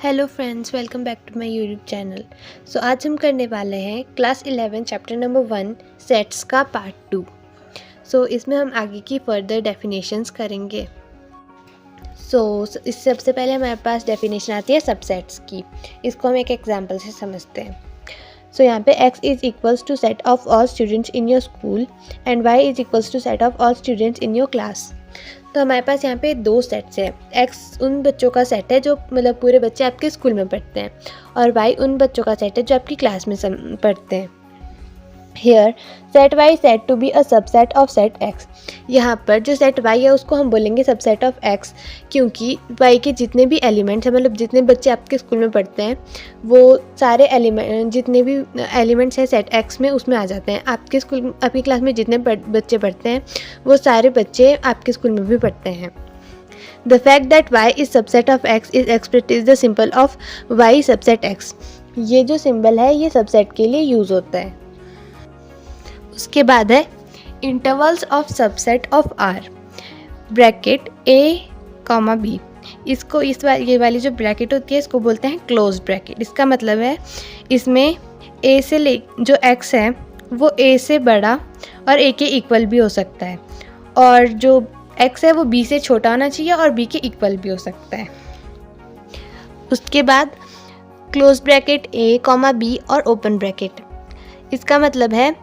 Hello friends, welcome back to my YouTube channel. So आज हम करने वाले हैं क्लास 11 चैप्टर नंबर 1 सेट्स का पार्ट 2। सो इसमें हम आगे की फर्दर डेफिनेशंस करेंगे। इस सबसे पहले हमारे पास डेफिनेशन आती है सबसेट्स की। इसको हम एक एग्जांपल से समझते हैं। यहाँ पे x is equals to set of all students in your school and y is equals to set of all students in your class. तो हमारे पास यहाँ पे दो सेट्स हैं। x उन बच्चों का सेट है जो मतलब पूरे बच्चे आपके स्कूल में पढ़ते हैं, और y उन बच्चों का सेट है जो आपकी क्लास में पढ़ते हैं। Here set y said to be a subset of set x। यहाँ पर जो सेट y है उसको हम बोलेंगे सबसेट ऑफ x, क्योंकि y के जितने भी एलिमेंट्स हैं, मतलब जितने बच्चे आपके स्कूल में पढ़ते हैं, वो सारे एलिमेंट जितने भी एलिमेंट्स हैं सेट x में उसमें आ जाते हैं। आपकी क्लास में जितने बच्चे पढ़ते हैं वो सारे बच्चे आपके स्कूल में भी पढ़ते हैं। The fact that y is subset of x is expressed is the symbol of y subset x। ये जो सिंबल है ये सबसेट के लिए यूज़ होता है। उसके बाद है intervals of subset of r, bracket a, b। इसको ये वाली जो ब्रैकेट होती है इसको बोलते हैं क्लोज ब्रैकेट। इसका मतलब है इसमें a से जो x है वो a से बड़ा और a के इक्वल भी हो सकता है, और जो x है वो b से छोटा होना चाहिए और b के इक्वल भी हो सकता है। उसके बाद क्लोज ब्रैकेट a, b और ओपन ब्रैकेट। इसका मतलब है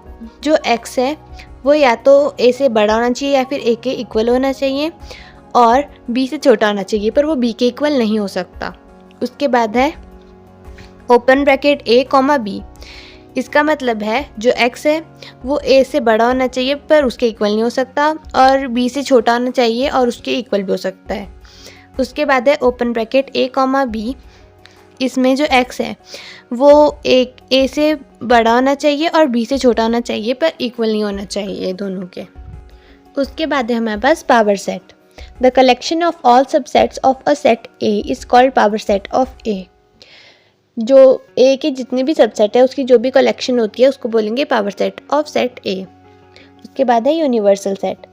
जो x है वो या तो a से बड़ा होना चाहिए या फिर a के इक्वल होना चाहिए, और b से छोटा होना चाहिए पर वो b के इक्वल नहीं हो सकता। उसके बाद है ओपन ब्रैकेट a, b। इसका मतलब है जो x है वो a से बड़ा होना चाहिए पर उसके इक्वल नहीं हो सकता, और b से छोटा होना चाहिए और उसके इक्वल भी हो सकता है। उसके बाद है ओपन ब्रैकेट a, b। इसमें जो x है वो a से बड़ा होना चाहिए और b से छोटा होना चाहिए पर इक्वल नहीं होना चाहिए दोनों के। उसके बाद है हमारे पास power set. The collection of all subsets of a set a is called power set of a। जो a के जितने भी सबसेट है उसकी जो भी कलेक्शन होती है उसको बोलेंगे power set of set a। उसके बाद है universal set.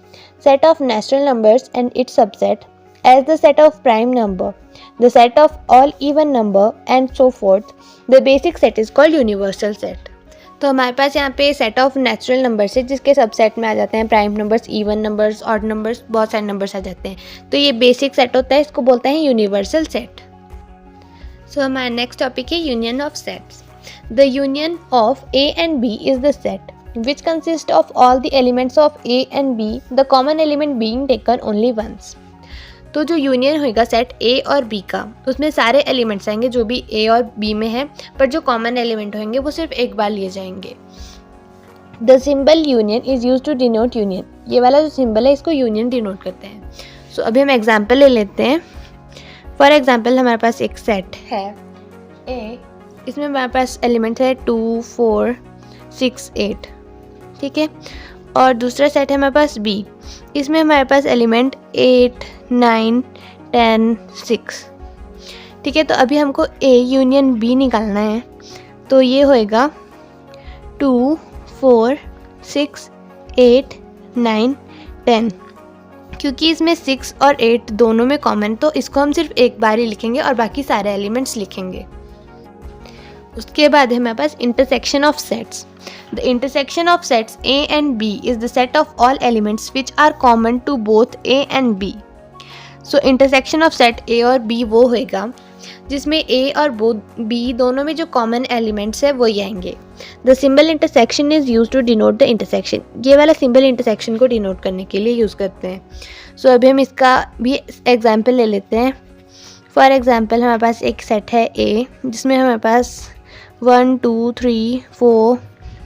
Set of natural numbers and it's subset as the set of prime number, the set of all even number and so forth. The basic set is called universal set। तो हमारे पास यहाँ पे set of natural numbers है जिसके subset में आ जाते हैं prime numbers, even numbers, odd numbers, बहुत सारे नंबर्स आ जाते हैं। तो ये बेसिक सेट होता है, इसको बोलते हैं यूनिवर्सल सेट। हमारा नेक्स्ट टॉपिक है union of sets. The union of a and b is the set which consists of all the elements of a and b, the common element being taken only once। तो जो union होगा set A और B का, उसमें सारे elements आएंगे जो भी A और B में है, पर जो कॉमन एलिमेंट होंगे वो सिर्फ एक बार लिए जाएंगे। The symbol union is use to denote union. ये वाला जो सिंबल है इसको यूनियन डिनोट करते हैं। अभी हम एग्जाम्पल ले लेते हैं। फॉर एग्जाम्पल हमारे पास एक सेट है A, इसमें हमारे पास एलिमेंट है 2, 4, 6, 8, ठीक है। और दूसरा सेट है हमारे पास B, इसमें हमारे पास एलिमेंट 8, 9, 10, 6, ठीक है। तो अभी हमको A यूनियन B निकालना है, तो ये होएगा 2, 4, 6, 8, 9, 10। क्योंकि इसमें 6 और 8 दोनों में कॉमन, तो इसको हम सिर्फ एक बार ही लिखेंगे और बाकी सारे एलिमेंट्स लिखेंगे। उसके बाद है हमारे पास intersection of sets. The intersection of sets A and B is the set of all elements which are common to both A and B। intersection of set A और B वो होएगा जिसमें A और B दोनों में जो common elements है वो ही आएंगे। The symbol intersection is used to denote the intersection। ये वाला symbol intersection को denote करने के लिए यूज़ करते हैं। अभी हम इसका भी एग्जाम्पल ले लेते हैं। फॉर एग्जाम्पल हमारे पास एक सेट है A जिसमें हमारे पास 1, 2, 3, 4,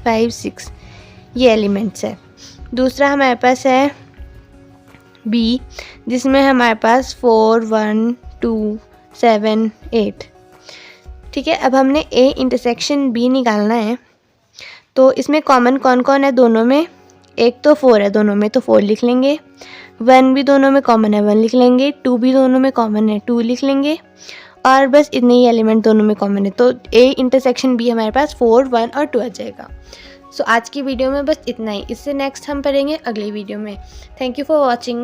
5, 6 ये एलिमेंट्स है। दूसरा हमारे पास है B जिसमें हमारे पास 4, 1, 2, 7, 8, ठीक है। अब हमने A इंटरसेक्शन B निकालना है, तो इसमें कॉमन कौन कौन है दोनों में? एक तो 4 है दोनों में, तो 4 लिख लेंगे। 1 भी दोनों में कॉमन है, 1 लिख लेंगे। 2 भी दोनों में कॉमन है, 2 लिख लेंगे। और बस इतने ही एलिमेंट दोनों में कॉमन है, तो A इंटरसेक्शन B हमारे पास 4, 1 और 2 आ जाएगा। आज की वीडियो में बस इतना ही। इससे नेक्स्ट हम पढ़ेंगे अगली वीडियो में। Thank you for watching.